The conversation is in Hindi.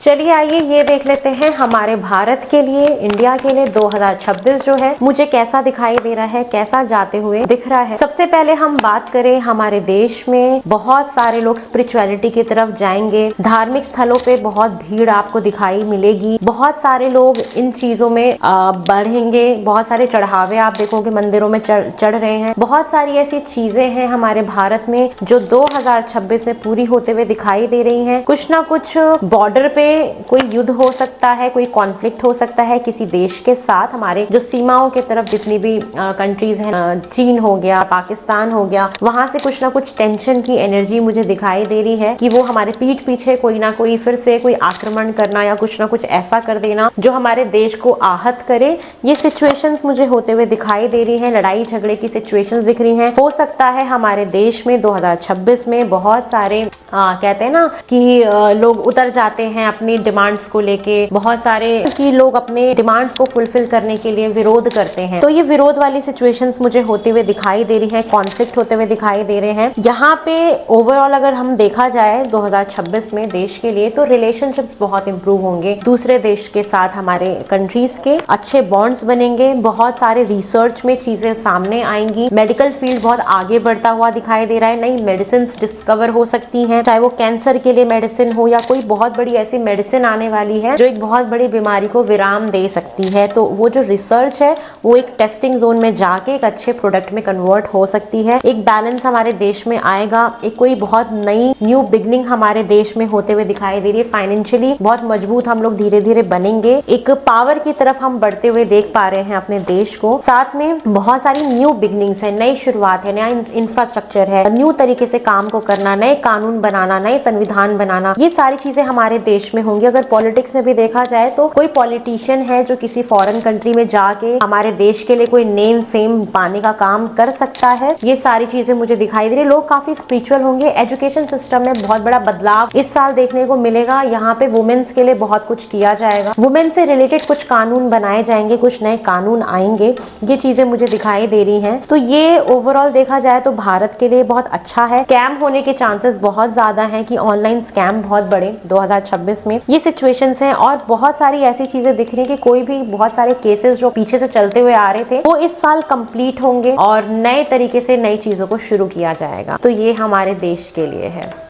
चलिए आइए ये देख लेते हैं हमारे भारत के लिए, इंडिया के लिए 2026 जो है मुझे कैसा दिखाई दे रहा है, कैसा जाते हुए दिख रहा है। सबसे पहले हम बात करें, हमारे देश में बहुत सारे लोग स्पिरिचुअलिटी की तरफ जाएंगे। धार्मिक स्थलों पे बहुत भीड़ आपको दिखाई मिलेगी। बहुत सारे लोग इन चीजों में बढ़ेंगे। बहुत सारे चढ़ावे आप देखोगे मंदिरों में चढ़ रहे हैं। बहुत सारी ऐसी चीजें हैं हमारे भारत में जो 2026 में पूरी होते हुए दिखाई दे रही हैं। कुछ ना कुछ बॉर्डर पे कोई युद्ध हो सकता है, कोई कॉन्फ्लिक्ट हो सकता है किसी देश के साथ। हमारे जो सीमाओं के तरफ जितनी भी कंट्रीज हैं, चीन हो गया, पाकिस्तान हो गया, वहां से कुछ ना कुछ टेंशन की एनर्जी मुझे दिखाई दे रही है कि वो हमारे पीठ पीछे कोई ना कोई फिर से कोई आक्रमण करना या कुछ ना कुछ ऐसा कर देना जो हमारे देश को आहत करे। ये सिचुएशंस मुझे होते हुए दिखाई दे रही हैं। लड़ाई झगड़े की सिचुएशंस दिख रही हैं। हो सकता है हमारे देश में 2026 में बहुत सारे कहते हैं ना कि लोग उतर जाते हैं अपनी डिमांड्स को लेके। बहुत सारे कि लोग अपने डिमांड्स को फुलफिल करने के लिए विरोध करते हैं। तो ये विरोध वाली सिचुएशंस मुझे होते हुए दिखाई दे रही है, कॉन्फ्लिक्ट होते हुए दिखाई दे रहे हैं। यहाँ पे ओवरऑल अगर हम देखा जाए 2026 में देश के लिए, तो रिलेशनशिप्स बहुत इंप्रूव होंगे दूसरे देश के साथ। हमारे कंट्रीज के अच्छे बॉन्ड्स बनेंगे। बहुत सारे रिसर्च में चीजें सामने आएंगी। मेडिकल फील्ड बहुत आगे बढ़ता हुआ दिखाई दे रहा है। नई मेडिसिन डिस्कवर हो सकती हैं, चाहे वो कैंसर के लिए मेडिसिन हो या कोई बहुत बड़ी ऐसी मेडिसिन आने वाली है जो एक बहुत बड़ी बीमारी को विराम दे सकती है। तो वो जो रिसर्च है वो एक टेस्टिंग जोन में जाके एक अच्छे प्रोडक्ट में कन्वर्ट हो सकती है। एक बैलेंस हमारे देश में आएगा। एक कोई बहुत नई न्यू बिगनिंग हमारे देश में होते हुए दिखाई दे रही है। फाइनेंशियली बहुत मजबूत हम लोग धीरे धीरे बनेंगे। एक पावर की तरफ हम बढ़ते हुए देख पा रहे हैं अपने देश को। साथ में बहुत सारी न्यू बिगनिंग्स है, नई शुरुआत है, नया इंफ्रास्ट्रक्चर है, न्यू तरीके से काम को करना, नए कानून बनाना, नए संविधान बनाना, ये सारी चीजें हमारे देश में होंगी। अगर पॉलिटिक्स में भी देखा जाए तो कोई पॉलिटिशियन है जो किसी फॉरेन कंट्री में जाके हमारे देश के लिए कोई नेम फेम पाने का काम कर सकता है। ये सारी चीजें मुझे दिखाई दे रही है। लोग काफी स्पिरिचुअल होंगे। एजुकेशन सिस्टम में बहुत बड़ा बदलाव इस साल देखने को मिलेगा। यहाँ पे वुमेन्स के लिए बहुत कुछ किया जाएगा। वुमेन से रिलेटेड कुछ कानून बनाए जाएंगे, कुछ नए कानून आएंगे। ये चीजें मुझे दिखाई दे रही हैं। तो ये ओवरऑल देखा जाए तो भारत के लिए बहुत अच्छा है। स्कैम होने के चांसेस बहुत ज्यादा हैं कि ऑनलाइन स्कैम बहुत बड़े 2026 में। ये सिचुएशंस हैं और बहुत सारी ऐसी चीजें दिख रही हैं कि कोई भी बहुत सारे केसेस जो पीछे से चलते हुए आ रहे थे वो इस साल कंप्लीट होंगे और नए तरीके से नई चीजों को शुरू किया जाएगा। तो ये हमारे देश के लिए है।